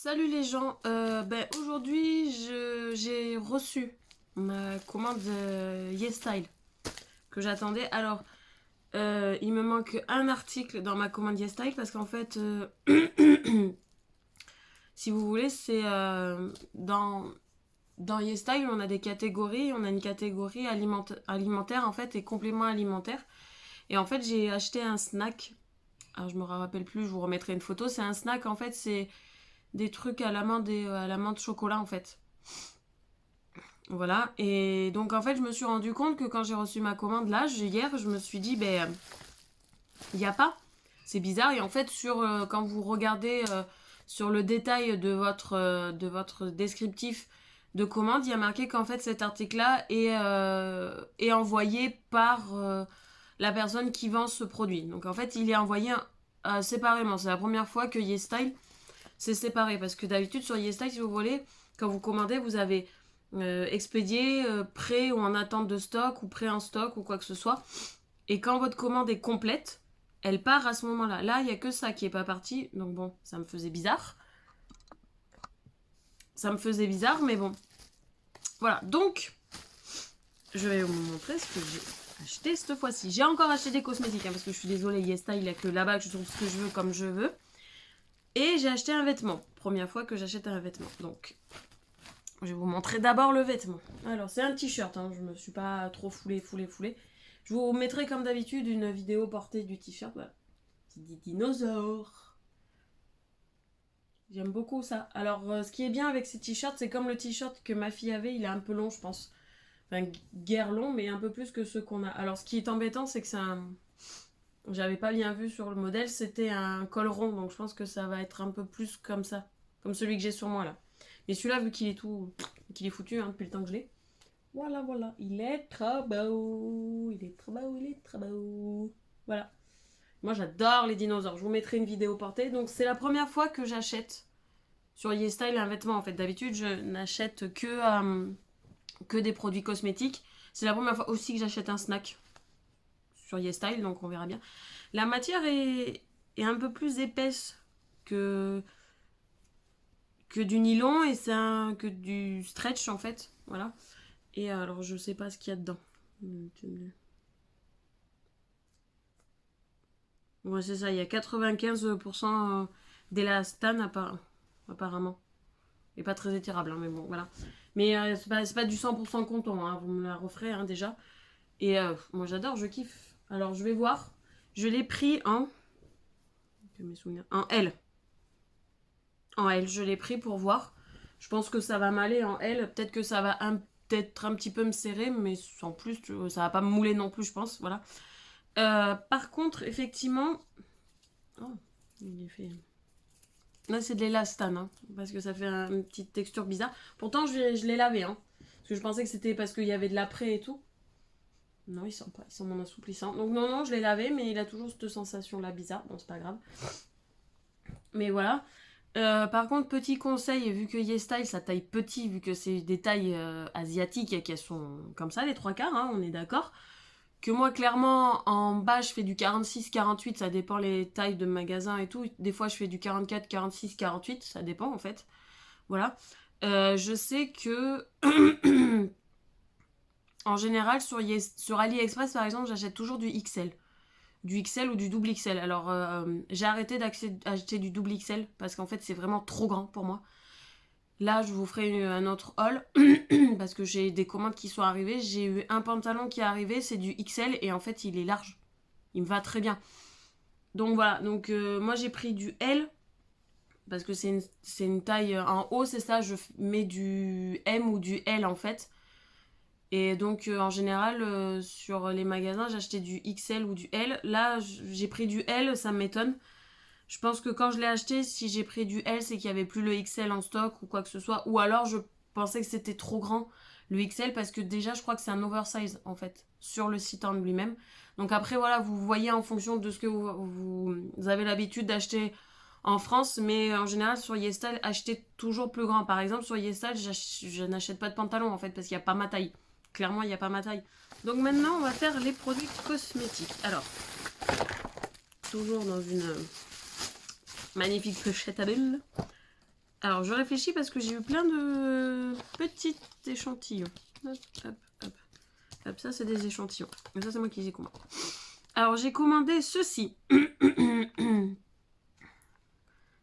Salut les gens, aujourd'hui j'ai reçu ma commande YesStyle que j'attendais. Alors il me manque un article dans ma commande YesStyle parce qu'en fait si vous voulez c'est dans YesStyle on a des catégories, on a une catégorie alimentaire en fait et compléments alimentaires. Et en fait j'ai acheté un snack, alors je me rappelle plus, je vous remettrai une photo. C'est un snack en fait, c'est des trucs à la menthe chocolat en fait. Voilà, et donc en fait je me suis rendu compte que quand j'ai reçu ma commande là, hier, je me suis dit, il n'y a pas, c'est bizarre. Et en fait quand vous regardez sur le détail de votre descriptif de commande, il y a marqué qu'en fait cet article là est envoyé par la personne qui vend ce produit. Donc en fait il est envoyé séparément. C'est la première fois que YesStyle c'est séparé, parce que d'habitude sur YesStyle, si vous voulez, quand vous commandez, vous avez expédié, prêt ou en attente de stock, ou prêt en stock, ou quoi que ce soit. Et quand votre commande est complète, elle part à ce moment-là. Là, il n'y a que ça qui n'est pas parti, donc bon, ça me faisait bizarre. Ça me faisait bizarre, mais bon. Voilà, donc, je vais vous montrer ce que j'ai acheté cette fois-ci. J'ai encore acheté des cosmétiques, parce que je suis désolée, YesStyle, il n'y a que là-bas que je trouve ce que je veux comme je veux. Et j'ai acheté un vêtement. Première fois que j'achète un vêtement. Donc, je vais vous montrer d'abord le vêtement. Alors, c'est un t-shirt. Hein. Je me suis pas trop foulée. Je vous mettrai comme d'habitude une vidéo portée du t-shirt. Voilà. C'est des dinosaures. J'aime beaucoup ça. Alors, ce qui est bien avec ces t-shirts, c'est comme le t-shirt que ma fille avait. Il est un peu long, je pense. Enfin, guère long, mais un peu plus que ceux qu'on a. Alors, ce qui est embêtant, c'est que c'est un... J'avais pas bien vu sur le modèle, c'était un col rond, donc je pense que ça va être un peu plus comme ça, comme celui que j'ai sur moi là. Mais celui-là, vu qu'il est tout, qu'il est foutu hein, depuis le temps que je l'ai. Voilà, voilà, il est trop beau, il est trop beau, il est trop beau. Voilà. Moi, j'adore les dinosaures. Je vous mettrai une vidéo portée. Donc, c'est la première fois que j'achète sur YesStyle un vêtement. En fait, d'habitude, je n'achète que des produits cosmétiques. C'est la première fois aussi que j'achète un snack sur YesStyle, donc on verra bien. La matière est un peu plus épaisse que du nylon et que du stretch en fait. Voilà. Et alors je sais pas ce qu'il y a dedans. Ouais, c'est ça, il y a 95% d'élastane apparemment. Et pas très étirable, hein, mais bon, voilà. Mais c'est pas du 100% coton, hein, vous me la referez hein, déjà. Et moi j'adore, je kiffe. Alors je vais voir. Je l'ai pris en... En L. En L, je l'ai pris pour voir. Je pense que ça va m'aller en L. Peut-être que ça va peut-être un petit peu me serrer, mais sans plus, ça va pas me mouler non plus, je pense. Voilà. Par contre, effectivement... Oh, il est fait... Là, c'est de l'élastane, hein, parce que ça fait une petite texture bizarre. Pourtant, je l'ai lavé, hein, parce que je pensais que c'était parce qu'il y avait de l'après et tout. Non, il sent pas, il sent mon assouplissant. Donc non, je l'ai lavé, mais il a toujours cette sensation-là bizarre. Bon, c'est pas grave. Mais voilà. Par contre, petit conseil, vu que YesStyle, ça taille petit, vu que c'est des tailles asiatiques et qu'elles sont comme ça, les trois quarts, hein, on est d'accord. Que moi, clairement, en bas, je fais du 46, 48, ça dépend les tailles de magasin et tout. Des fois, je fais du 44, 46, 48, ça dépend en fait. Voilà. Je sais que... en général, sur AliExpress, par exemple, j'achète toujours du XL. Du XL ou du double XL. Alors, j'ai arrêté d'acheter du double XL parce qu'en fait, c'est vraiment trop grand pour moi. Là, je vous ferai un autre haul parce que j'ai des commandes qui sont arrivées. J'ai eu un pantalon qui est arrivé, c'est du XL et en fait, il est large. Il me va très bien. Donc voilà, donc moi j'ai pris du L parce que c'est une taille en haut, c'est ça. Je mets du M ou du L en fait. Et donc en général, sur les magasins, j'achetais du XL ou du L. Là, j'ai pris du L, ça m'étonne. Je pense que quand je l'ai acheté, si j'ai pris du L, c'est qu'il n'y avait plus le XL en stock ou quoi que ce soit. Ou alors je pensais que c'était trop grand le XL parce que déjà je crois que c'est un oversize en fait sur le site en lui-même. Donc après voilà, vous voyez en fonction de ce que vous avez l'habitude d'acheter en France. Mais en général sur YesStyle, achetez toujours plus grand. Par exemple sur YesStyle, je n'achète pas de pantalon en fait parce qu'il n'y a pas ma taille. Clairement il n'y a pas ma taille. Donc maintenant on va faire les produits cosmétiques. Alors, toujours dans une... magnifique pochette à belle. Alors, je réfléchis parce que j'ai eu plein de petits échantillons. Hop, hop, hop. Hop, ça, c'est des échantillons. Et ça, c'est moi qui les ai commandés. Alors, j'ai commandé ceci.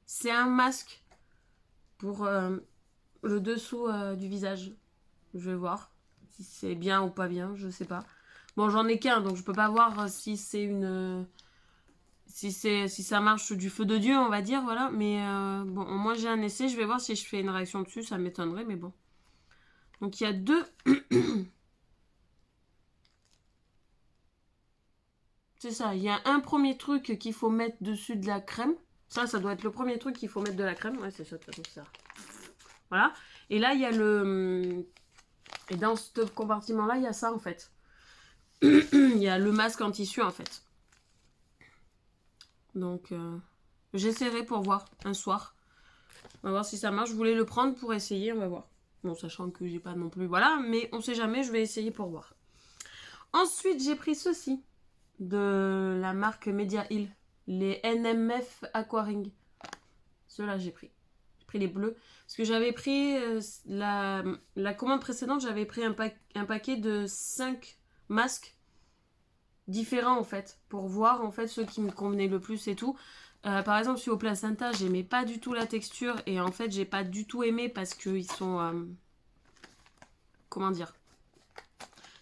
C'est un masque pour le dessous du visage. Je vais voir si c'est bien ou pas bien, je sais pas. Bon, j'en ai qu'un, donc je peux pas voir si c'est une... si ça marche du feu de Dieu, on va dire, voilà. Mais bon, au moins j'ai un essai, je vais voir si je fais une réaction dessus, ça m'étonnerait, mais bon. Donc il y a deux... C'est ça, il y a un premier truc qu'il faut mettre dessus de la crème. Ça doit être le premier truc qu'il faut mettre de la crème. Ouais, c'est ça, de toute façon, c'est ça. Voilà. Et là, il y a le... Et dans ce compartiment-là, il y a ça, en fait. Il y a le masque en tissu, en fait. Donc, j'essaierai pour voir un soir. On va voir si ça marche. Je voulais le prendre pour essayer, on va voir. Bon, sachant que j'ai pas non plus... Voilà, mais on sait jamais, je vais essayer pour voir. Ensuite, j'ai pris ceci. De la marque Media Hill. Les NMF Aquaring. Ceux-là, j'ai pris. J'ai pris les bleus. Parce que j'avais pris... la commande précédente, j'avais pris un paquet de 5 masques différents, en fait. Pour voir, en fait, ceux qui me convenaient le plus et tout. Par exemple, sur au placenta, j'aimais pas du tout la texture. Et en fait, j'ai pas du tout aimé parce qu'ils sont... comment dire ?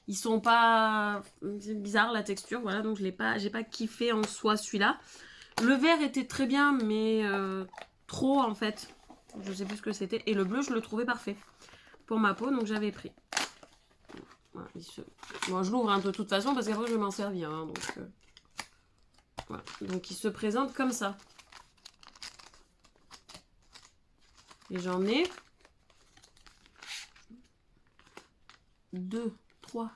Ils sont pas... C'est bizarre la texture, voilà, donc j'ai pas kiffé en soi celui-là. Le vert était très bien, mais trop en fait. Je sais plus ce que c'était. Et le bleu, je le trouvais parfait pour ma peau, donc j'avais pris. Voilà, bon, je l'ouvre de toute façon parce qu'après je vais m'en servir. Hein, donc, voilà. Donc il se présente comme ça. Et j'en ai 2, 3.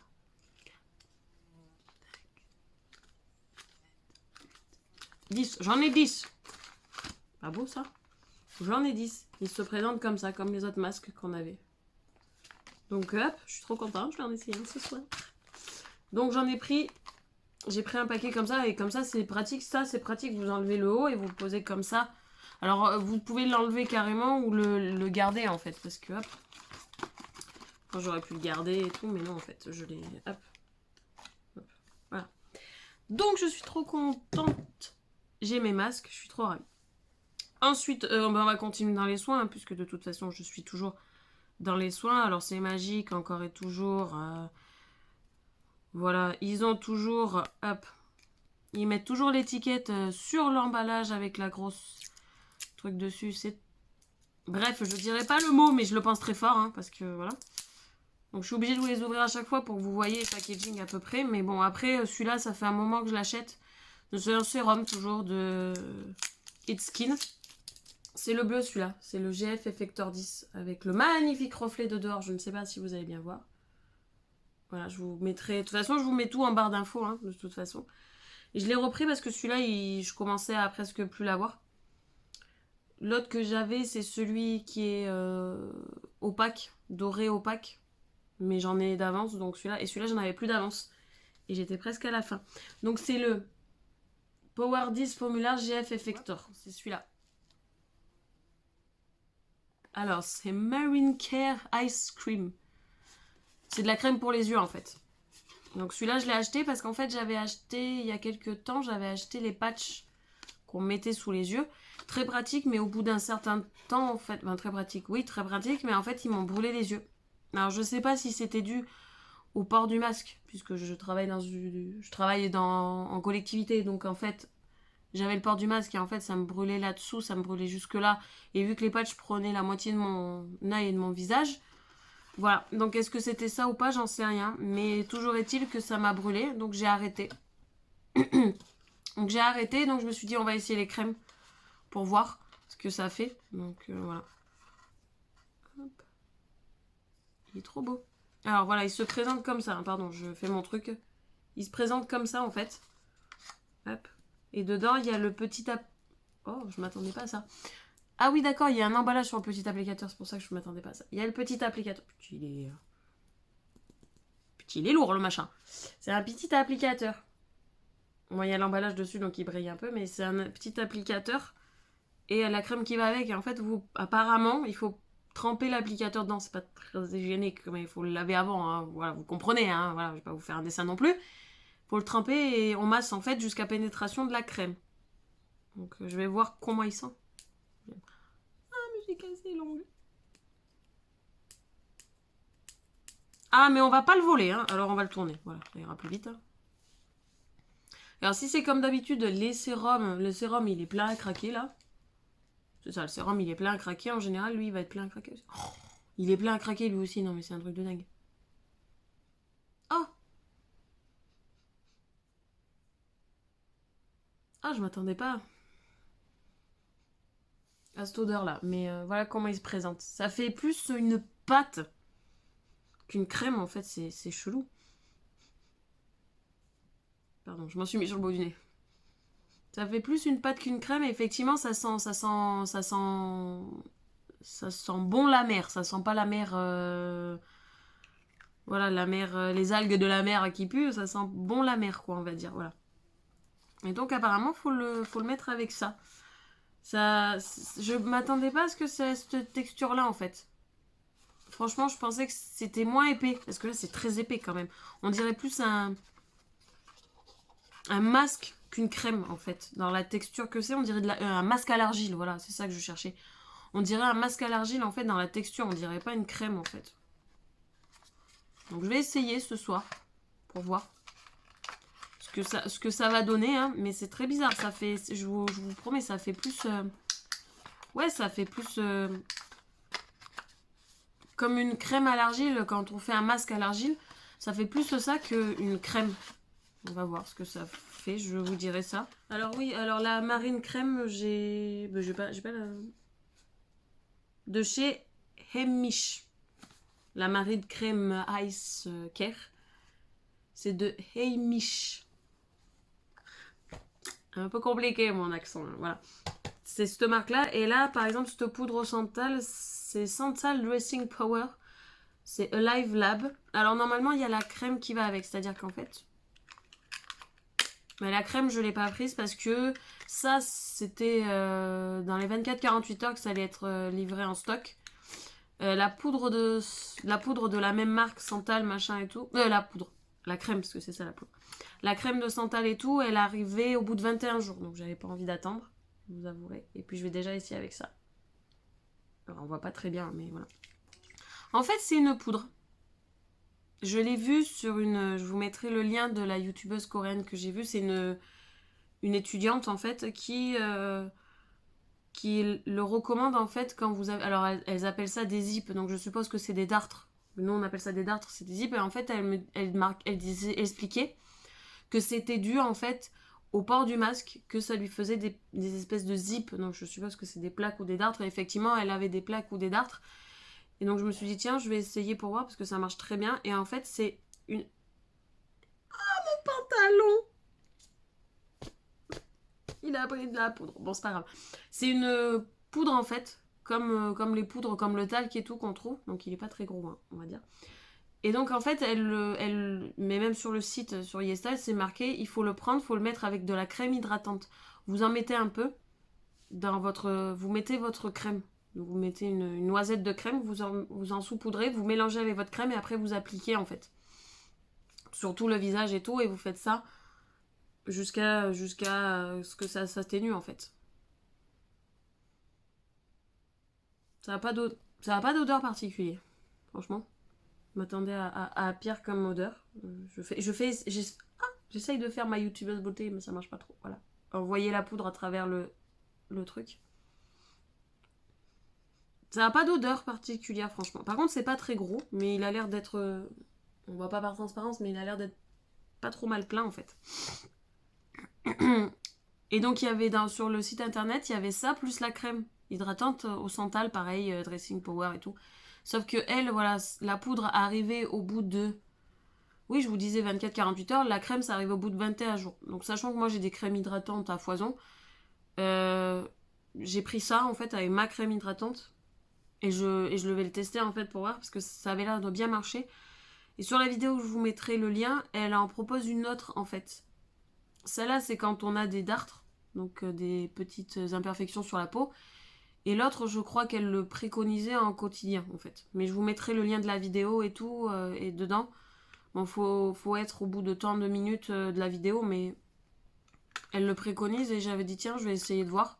J'en ai 10. Pas beau ça? J'en ai 10. Ils se présentent comme ça, comme les autres masques qu'on avait. Donc hop, je suis trop contente, je vais en essayer un ce soir. Donc j'en ai pris, j'ai pris un paquet comme ça, et comme ça c'est pratique. Ça c'est pratique, vous enlevez le haut et vous le posez comme ça. Alors vous pouvez l'enlever carrément ou le garder en fait, parce que hop, quand j'aurais pu le garder et tout, mais non en fait, je l'ai, hop, hop, voilà. Donc je suis trop contente, j'ai mes masques, je suis trop ravie. Ensuite, on va continuer dans les soins, hein, puisque de toute façon je suis toujours dans les soins. Alors c'est magique, encore et toujours. Voilà, ils ont toujours, hop, ils mettent toujours l'étiquette sur l'emballage avec la grosse truc dessus. C'est... Bref, je dirais pas le mot, mais je le pense très fort, hein, parce que voilà. Donc je suis obligée de vous les ouvrir à chaque fois pour que vous voyez le packaging à peu près. Mais bon, après, celui-là, ça fait un moment que je l'achète. C'est un sérum toujours de It's Skin. C'est le bleu celui-là, c'est le GF Effector 10 avec le magnifique reflet de dehors. Je ne sais pas si vous allez bien voir. Voilà, je vous mettrai... De toute façon, je vous mets tout en barre d'infos, hein, de toute façon. Et je l'ai repris parce que celui-là, je commençais à presque plus l'avoir. L'autre que j'avais, c'est celui qui est opaque, doré opaque. Mais j'en ai d'avance, donc celui-là. Et celui-là, j'en avais plus d'avance. Et j'étais presque à la fin. Donc c'est le Power 10 Formula GF Effector. C'est celui-là. Alors, c'est Marine Care Ice Cream. C'est de la crème pour les yeux, en fait. Donc celui-là, je l'ai acheté parce qu'en fait, j'avais acheté, il y a quelques temps, j'avais acheté les patchs qu'on mettait sous les yeux. Très pratique, mais au bout d'un certain temps, en fait... Enfin, très pratique, oui, très pratique, mais en fait, ils m'ont brûlé les yeux. Alors, je sais pas si c'était dû au port du masque, puisque je travaille en collectivité, donc en fait... J'avais le port du masque et en fait ça me brûlait là-dessous, ça me brûlait jusque là. Et vu que les patchs prenaient la moitié de mon œil et de mon visage, voilà. Donc est-ce que c'était ça ou pas, j'en sais rien. Mais toujours est-il que ça m'a brûlé, donc j'ai arrêté. Donc j'ai arrêté, donc je me suis dit on va essayer les crèmes pour voir ce que ça fait. Donc voilà. Hop. Il est trop beau. Alors voilà, il se présente comme ça. Pardon, je fais mon truc. Il se présente comme ça en fait. Hop. Et dedans, il y a le petit... Oh, je m'attendais pas à ça. Ah oui, d'accord, il y a un emballage sur le petit applicateur. C'est pour ça que je m'attendais pas à ça. Il y a le petit applicateur. Putain, il est lourd, le machin. C'est un petit applicateur. Bon, il y a l'emballage dessus, donc il brille un peu. Mais c'est un petit applicateur et la crème qui va avec. Et en fait, apparemment, il faut tremper l'applicateur dedans. C'est pas très hygiénique, mais il faut le laver avant. Hein. Voilà, vous comprenez, hein. Voilà, je vais pas vous faire un dessin non plus. Il faut le tremper et on masse en fait jusqu'à pénétration de la crème. Donc je vais voir comment il sent. Ah, mais j'ai cassé l'ongle. Ah, mais on va pas le voler, hein. Alors on va le tourner. Voilà, ça ira plus vite. Hein. Alors si c'est comme d'habitude, le sérum il est plein à craquer là. C'est ça, le sérum il est plein à craquer. En général, lui il va être plein à craquer aussi. Oh, il est plein à craquer lui aussi, non mais c'est un truc de dingue. Oh! Ah, je m'attendais pas à cette odeur là. Mais voilà comment il se présente. Ça fait plus une pâte qu'une crème en fait, c'est chelou. Pardon, je m'en suis mis sur le bout du nez. Ça fait plus une pâte qu'une crème et effectivement ça sent bon la mer. Ça sent pas la mer, voilà la mer, les algues de la mer qui puent. Ça sent bon la mer quoi on va dire voilà. Et donc apparemment faut le mettre avec ça. Je m'attendais pas à ce que c'est cette texture là en fait. Franchement je pensais que c'était moins épais parce que là c'est très épais quand même. On dirait plus un masque qu'une crème en fait. Dans la texture que c'est, on dirait un masque à l'argile, voilà, c'est ça que je cherchais. On dirait un masque à l'argile en fait dans la texture, on dirait pas une crème en fait. Donc je vais essayer ce soir pour voir ce que ça va donner, hein. Mais c'est très bizarre, ça fait, je vous promets, ça fait plus... ouais, ça fait plus... comme une crème à l'argile, quand on fait un masque à l'argile, ça fait plus ça qu'une crème. On va voir ce que ça fait, je vous dirai ça. Alors oui, alors la marine crème, j'ai pas la... de chez Heimish. La marine crème Ice Care. C'est de Heimish. Un peu compliqué mon accent, hein, voilà. C'est cette marque-là. Et là, par exemple, cette poudre au santal, c'est Santal Dressing Power. C'est Alive Lab. Alors normalement, il y a la crème qui va avec, c'est-à-dire qu'en fait... Mais la crème, je ne l'ai pas prise parce que ça, c'était dans les 24-48 heures que ça allait être livré en stock. La poudre de la même marque, Santal, machin et tout. La crème, parce que c'est ça la poudre. La crème de Santal et tout, elle arrivait au bout de 21 jours. Donc j'avais pas envie d'attendre, je vous avouerai. Et puis je vais déjà essayer avec ça. Alors on voit pas très bien, mais voilà. En fait, c'est une poudre. Je l'ai vue sur une... Je vous mettrai le lien de la youtubeuse coréenne que j'ai vue. C'est une étudiante en fait qui le recommande en fait quand vous avez... Alors elles appellent ça des zips, donc je suppose que c'est des dartres. Nous on appelle ça des dartres, c'est des zips. Et en fait elle expliquait que c'était dû en fait au port du masque, que ça lui faisait des espèces de zips. Donc je suppose que c'est des plaques ou des dartres. Et effectivement elle avait des plaques ou des dartres. Et donc je me suis dit tiens je vais essayer pour voir parce que ça marche très bien. Et en fait c'est une... Ah mon pantalon! Il a pris de la poudre. Bon, c'est pas grave. C'est une poudre en fait, comme les poudres, comme le talc et tout qu'on trouve. Donc il est pas très gros, hein, on va dire. Et donc en fait, mais même sur le site, sur YesStyle, c'est marqué, il faut le prendre, il faut le mettre avec de la crème hydratante. Vous en mettez un peu dans votre... Vous mettez votre crème. Donc, vous mettez une noisette de crème, vous en saupoudrez, vous mélangez avec votre crème et après vous appliquez en fait. Sur tout le visage et tout, et vous faites ça jusqu'à ce que ça s'atténue en fait. Ça n'a pas d'odeur particulière, franchement. Je m'attendais à pire comme odeur. J'essaye de faire ma youtubeuse beauté, mais ça marche pas trop. Voilà. Envoyer la poudre à travers le truc. Ça n'a pas d'odeur particulière, franchement. Par contre, c'est pas très gros, mais il a l'air d'être... on voit pas par transparence, mais il a l'air d'être pas trop mal plein en fait. Et donc il y avait sur le site internet, il y avait ça plus la crème hydratante au santal, pareil, dressing power et tout. Sauf que elle, voilà, la poudre arrivait au bout de... Oui, je vous disais 24-48 heures, la crème ça arrive au bout de 21 jours. Donc sachant que moi j'ai des crèmes hydratantes à foison, j'ai pris ça en fait avec ma crème hydratante et je vais le tester en fait pour voir parce que ça avait l'air de bien marcher. Et sur la vidéo où je vous mettrai le lien, elle en propose une autre en fait. Celle-là c'est quand on a des dartres. donc des petites imperfections sur la peau. Et l'autre, je crois qu'elle le préconisait en quotidien, en fait. Mais je vous mettrai le lien de la vidéo et tout, et dedans. Bon, faut être au bout de tant de minutes de la vidéo, mais elle le préconise et j'avais dit, tiens, je vais essayer de voir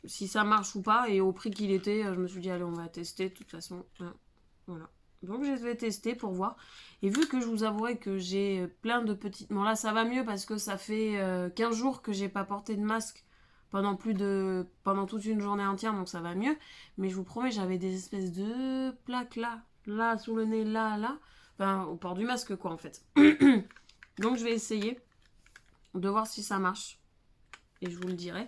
si ça marche ou pas. Et au prix qu'il était, je me suis dit, allez, on va tester, de toute façon. Voilà. Donc, je vais tester pour voir. Et vu que je vous avouerai que j'ai plein de petites... Bon, là, ça va mieux parce que ça fait 15 jours que j'ai pas porté de masque pendant toute une journée entière, donc ça va mieux. Mais je vous promets, j'avais des espèces de plaques là, sous le nez, là. Enfin, au port du masque, quoi, en fait. Donc, je vais essayer de voir si ça marche. Et je vous le dirai.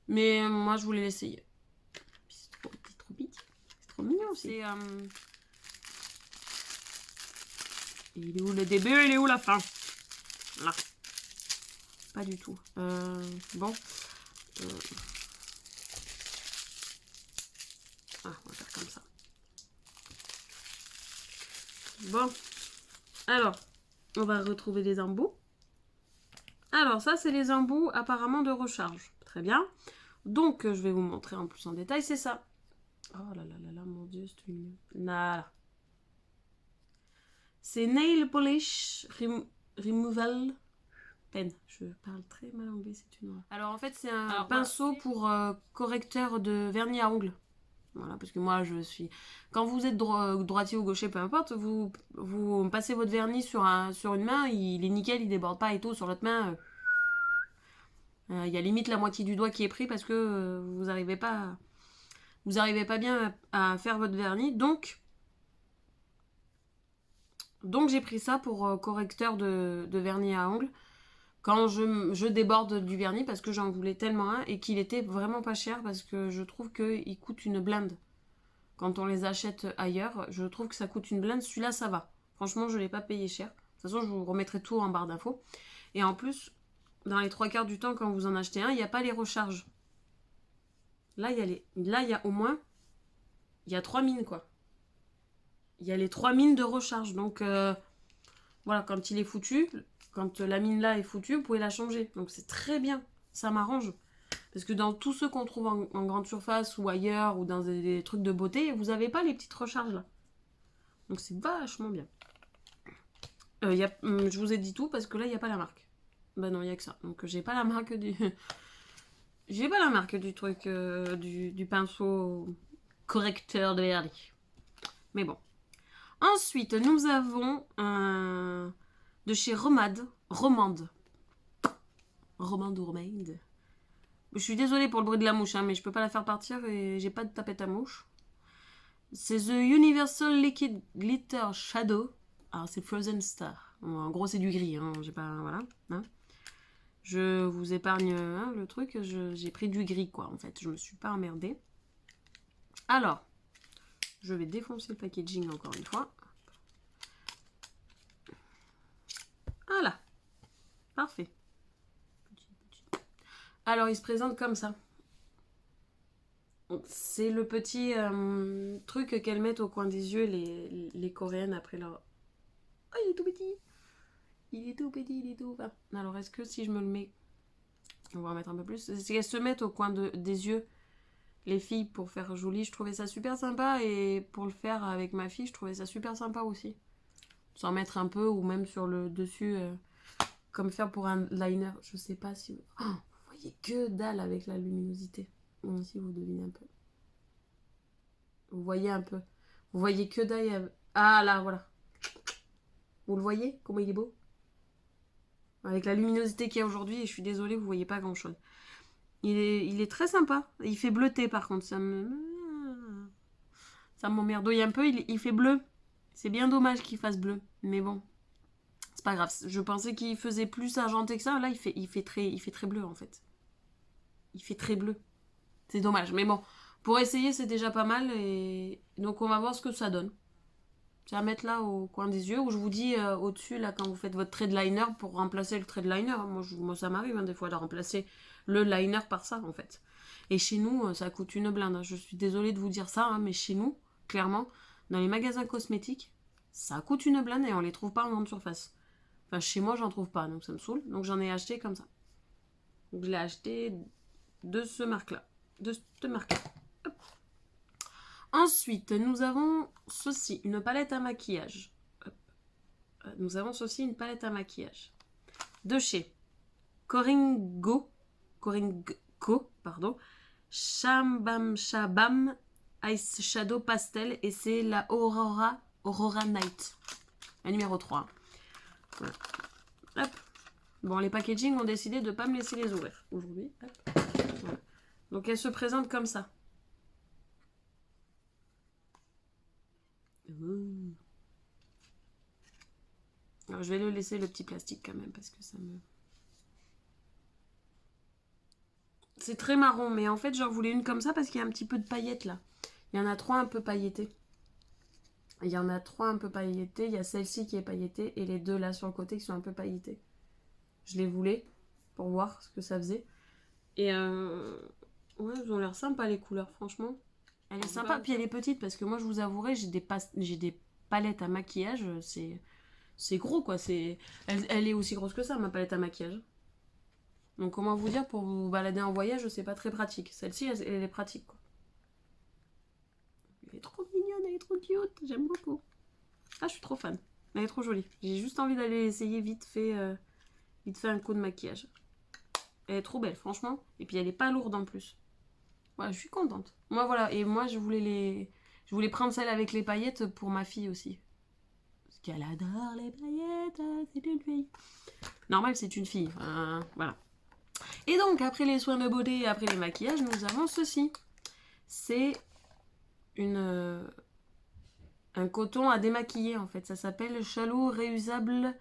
Mais moi, je voulais l'essayer. C'est trop petit. C'est trop mignon aussi. Il est où le début, il est où la fin? Là. Pas du tout. Bon. Ah, on va faire comme ça. Bon. Alors, on va retrouver les embouts. Alors, ça, c'est les embouts apparemment de recharge. Très bien. Donc, je vais vous montrer en plus en détail. C'est ça. Oh là là, mon Dieu, c'est une... Là. C'est Nail Polish Removal Pen. Je parle très mal anglais, c'est une... Alors, en fait, c'est un pinceau pour correcteur de vernis à ongles. Voilà, parce que moi, je suis... Quand vous êtes droitier ou gaucher, peu importe, vous passez votre vernis sur une main, il est nickel, il déborde pas et tout. Sur l'autre main, il y a limite la moitié du doigt qui est pris parce que vous n'arrivez pas bien à faire votre vernis. Donc j'ai pris ça pour correcteur de vernis à ongles. Quand je déborde du vernis parce que j'en voulais tellement un et qu'il était vraiment pas cher parce que je trouve qu'il coûte une blinde. Quand on les achète ailleurs, je trouve que ça coûte une blinde. Celui-là, ça va. Franchement, je ne l'ai pas payé cher. De toute façon, je vous remettrai tout en barre d'infos. Et en plus, dans les 3/4 du temps, quand vous en achetez un, il n'y a pas les recharges. Là, il y a au moins... Il y a 3 mines, quoi. Il y a les 3 mines de recharge. Donc, voilà, quand il est foutu, quand la mine là est foutue, vous pouvez la changer. Donc, c'est très bien. Ça m'arrange. Parce que dans tous ceux qu'on trouve en grande surface ou ailleurs ou dans des trucs de beauté, vous n'avez pas les petites recharges là. Donc c'est vachement bien. Je vous ai dit tout parce que là, il n'y a pas la marque. Bah non, il n'y a que ça. Donc j'ai pas la marque du... j'ai pas la marque du truc, du pinceau correcteur de vernis. Mais bon. Ensuite, nous avons de chez Romande. Romande. Je suis désolée pour le bruit de la mouche, hein, mais je peux pas la faire partir et j'ai pas de tapette à mouche. C'est The Universal Liquid Glitter Shadow. Alors c'est Frozen Star. En gros c'est du gris, hein, j'ai pas... Voilà. Hein. Je vous épargne le truc, j'ai pris du gris quoi en fait. Je me suis pas emmerdée. Alors, je vais défoncer le packaging encore une fois. Voilà. Parfait. Alors il se présente comme ça. C'est le petit truc qu'elles mettent au coin des yeux, les coréennes après leur... Oh, il est tout petit. Il est tout bas. Alors, est-ce que si je me le mets... On va en mettre un peu plus. C'est qu'elles se mettent au coin des yeux, les filles, pour faire joli. Je trouvais ça super sympa. Et pour le faire avec ma fille, je trouvais ça super sympa aussi. S'en mettre un peu, ou même sur le dessus, comme faire pour un liner. Je sais pas si... Oh, vous voyez que dalle avec la luminosité. Bon, si vous devinez un peu. Vous voyez un peu. Vous voyez que dalle. Ah là, voilà. Vous le voyez? Comment il est beau? Avec la luminosité qu'il y a aujourd'hui, et je suis désolée, vous voyez pas grand chose. Il est très sympa. Il fait bleuté par contre. Ça m'emmerdouille un peu. Il fait bleu. C'est bien dommage qu'il fasse bleu. Mais bon. C'est pas grave. Je pensais qu'il faisait plus argenté que ça. Là, il fait très bleu en fait. Il fait très bleu. C'est dommage. Mais bon. Pour essayer, c'est déjà pas mal. Et donc, on va voir ce que ça donne. C'est à mettre là au coin des yeux, où je vous dis au-dessus, là, quand vous faites votre trait de liner, pour remplacer le trait de liner. Moi ça m'arrive des fois de remplacer le liner par ça, en fait. Et chez nous, ça coûte une blinde. Je suis désolée de vous dire ça, hein, mais chez nous, clairement, dans les magasins cosmétiques, ça coûte une blinde et on les trouve pas en grande surface. Enfin, chez moi, j'en trouve pas, donc ça me saoule. Donc j'en ai acheté comme ça. Donc je l'ai acheté de ce marque-là. De cette marque-là. Ensuite, nous avons ceci, une palette à maquillage. Hop. Nous avons ceci, une palette à maquillage. De chez Coringo, pardon. Shabam Shabam Ice Shadow Pastel. Et c'est la Aurora Night. La numéro 3. Voilà. Hop. Bon, les packaging ont décidé de ne pas me laisser les ouvrir aujourd'hui. Voilà. Donc, elle se présente comme ça. Alors, je vais le laisser le petit plastique quand même parce que ça me... C'est très marron, mais en fait, j'en voulais une comme ça parce qu'il y a un petit peu de paillettes là. Il y en a 3 un peu pailletées. Il y en a 3 un peu pailletées. Il y a celle-ci qui est pailletée et les 2 là sur le côté qui sont un peu pailletées. Je les voulais pour voir ce que ça faisait. Et ouais, elles ont l'air sympas les couleurs, franchement. Elle est sympa, puis elle est petite parce que moi, je vous avouerai, j'ai des palettes à maquillage, c'est gros quoi. Elle est aussi grosse que ça, ma palette à maquillage. Donc comment vous dire, pour vous balader en voyage, c'est pas très pratique. Celle-ci, elle est pratique quoi. Elle est trop mignonne, elle est trop cute, j'aime beaucoup. Ah, je suis trop fan. Elle est trop jolie. J'ai juste envie d'aller essayer vite fait un coup de maquillage. Elle est trop belle, franchement. Et puis elle est pas lourde en plus. Voilà, je suis contente. Moi voilà, et moi je voulais prendre celle avec les paillettes pour ma fille aussi. Parce qu'elle adore les paillettes, c'est une fille. Normal, c'est une fille. Enfin, voilà. Et donc, après les soins de beauté et après les maquillages, nous avons ceci. C'est un coton à démaquiller en fait. Ça s'appelle Chalou réusable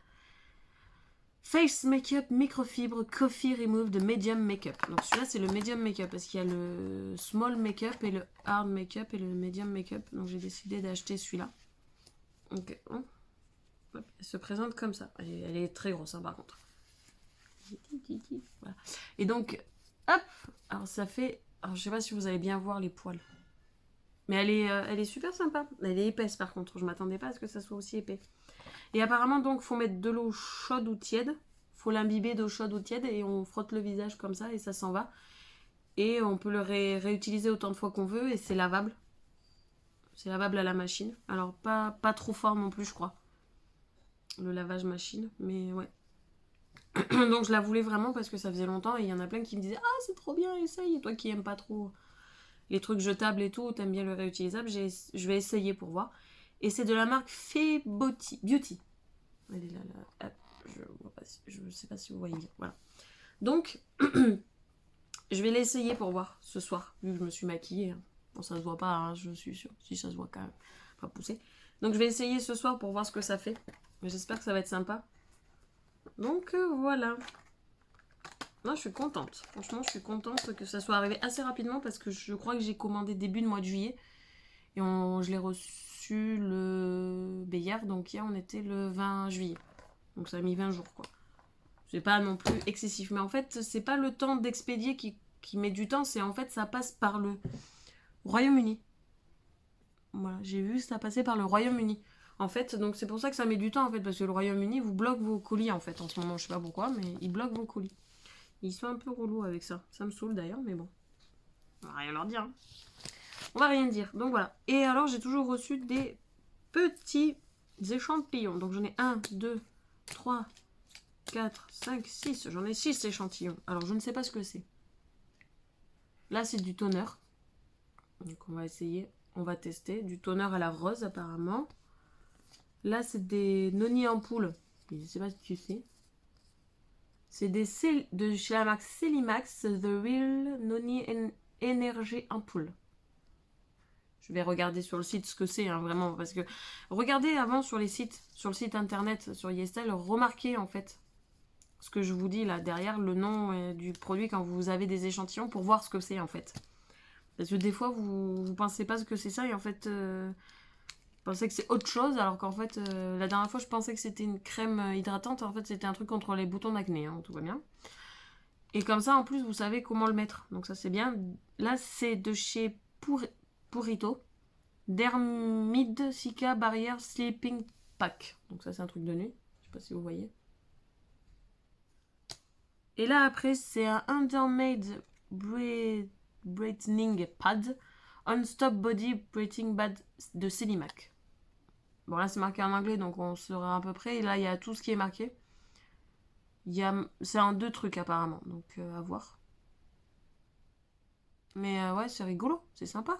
Face Makeup Microfibre Coffee Remove de Medium Makeup. Donc celui-là c'est le Medium Makeup parce qu'il y a le Small Makeup et le Hard Makeup et le Medium Makeup. Donc j'ai décidé d'acheter celui-là. Ok. Elle se présente comme ça. Elle est très grosse hein, par contre. Voilà. Et donc, hop. Alors ça fait... Alors je sais pas si vous allez bien voir les poils. Mais elle est super sympa. Elle est épaisse par contre. Je m'attendais pas à ce que ça soit aussi épais. Et apparemment, donc, faut mettre de l'eau chaude ou tiède. Faut l'imbiber d'eau chaude ou tiède et on frotte le visage comme ça et ça s'en va. Et on peut le réutiliser autant de fois qu'on veut et c'est lavable. C'est lavable à la machine. Alors, pas trop fort non plus, je crois. Le lavage machine, mais ouais. Donc, je la voulais vraiment parce que ça faisait longtemps et il y en a plein qui me disaient « Ah, c'est trop bien, essaye !» Et toi qui aimes pas trop les trucs jetables et tout, t'aimes bien le réutilisable, je vais essayer pour voir. Et c'est de la marque Fée Beauty. Elle est là, là. Hop, je ne sais pas si vous voyez bien. Voilà. Donc, je vais l'essayer pour voir ce soir, vu que je me suis maquillée. Hein. Bon, ça se voit pas, hein, je suis sûre. Si ça se voit quand même, pas pousser. Donc, je vais essayer ce soir pour voir ce que ça fait. J'espère que ça va être sympa. Donc, voilà. Non, je suis contente. Franchement, je suis contente que ça soit arrivé assez rapidement parce que je crois que j'ai commandé début de mois de juillet. Et je l'ai reçu hier, donc hier on était le 20 juillet. Donc ça a mis 20 jours quoi. C'est pas non plus excessif. Mais en fait, c'est pas le temps d'expédier qui met du temps, c'est en fait ça passe par le Royaume-Uni. Voilà, j'ai vu que ça passait par le Royaume-Uni. En fait, donc c'est pour ça que ça met du temps en fait, parce que le Royaume-Uni vous bloque vos colis en fait en ce moment, je sais pas pourquoi, mais ils bloquent vos colis. Ils sont un peu relous avec ça. Ça me saoule d'ailleurs, mais bon. On va rien leur dire. Hein. On va rien dire. Donc voilà. Et alors, j'ai toujours reçu des petits échantillons. Donc j'en ai 1, 2, 3, 4, 5, 6. J'en ai 6 échantillons. Alors, je ne sais pas ce que c'est. Là, c'est du toner. Donc on va essayer. On va tester. Du toner à la rose, apparemment. Là, c'est des noni ampoules. Je ne sais pas si tu sais. C'est de chez la marque Celimax, The Real Noni Energy Ampoule. Je vais regarder sur le site ce que c'est, hein, vraiment. Parce que regardez avant sur les sites, sur le site internet, sur Yestel, remarquez en fait ce que je vous dis là, derrière le nom du produit quand vous avez des échantillons pour voir ce que c'est en fait. Parce que des fois, vous pensez pas ce que c'est ça et en fait, vous pensez que c'est autre chose alors qu'en fait, la dernière fois, je pensais que c'était une crème hydratante. En fait, c'était un truc contre les boutons d'acné, hein, tout va bien. Et comme ça, en plus, vous savez comment le mettre. Donc ça, c'est bien. Là, c'est de chez Purito. Dermid Sika Barrier Sleeping Pack. Donc ça, c'est un truc de nuit. Je sais pas si vous voyez. Et là, après, c'est un Undermade Brightening Pad. On-Stop Body Brightening Pad de Celimac. Bon, là, c'est marqué en anglais, donc on saura à peu près. Et là, il y a tout ce qui est marqué. C'est en 2 trucs, apparemment. Donc, à voir. Mais ouais, c'est rigolo. C'est sympa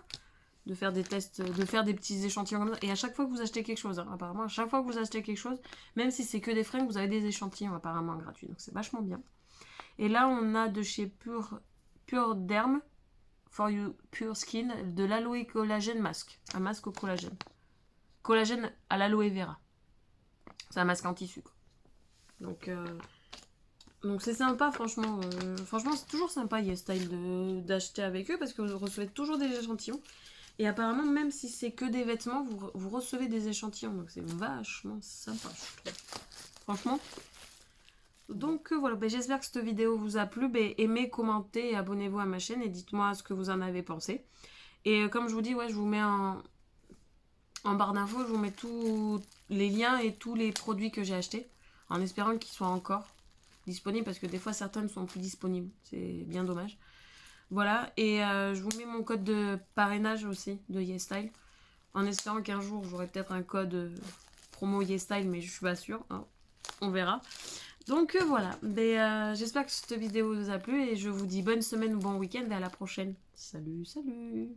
de faire des tests, de faire des petits échantillons comme ça. Et à chaque fois que vous achetez quelque chose, hein, apparemment, à chaque fois que vous achetez quelque chose, même si c'est que des fringues, vous avez des échantillons apparemment gratuits. Donc, c'est vachement bien. Et là, on a de chez Pure Derm, For You Pure Skin, de l'aloe collagène masque. Un masque au collagène. Collagène à l'aloe vera. C'est un masque en tissu. Donc c'est sympa, franchement. Franchement, c'est toujours sympa, YesStyle, d'acheter avec eux parce que vous recevez toujours des échantillons. Et apparemment, même si c'est que des vêtements, vous recevez des échantillons. Donc c'est vachement sympa, je trouve. Franchement. Donc voilà, j'espère que cette vidéo vous a plu. Aimez, commentez et abonnez-vous à ma chaîne et dites-moi ce que vous en avez pensé. Et comme je vous dis, ouais, je vous mets en barre d'infos, je vous mets tous les liens et tous les produits que j'ai achetés. En espérant qu'ils soient encore disponibles parce que des fois certains ne sont plus disponibles. C'est bien dommage. Voilà, et je vous mets mon code de parrainage aussi de YesStyle. En espérant qu'un jour j'aurai peut-être un code promo YesStyle, mais je suis pas sûre. Hein. On verra. Donc voilà, j'espère que cette vidéo vous a plu et je vous dis bonne semaine ou bon week-end et à la prochaine. Salut, salut!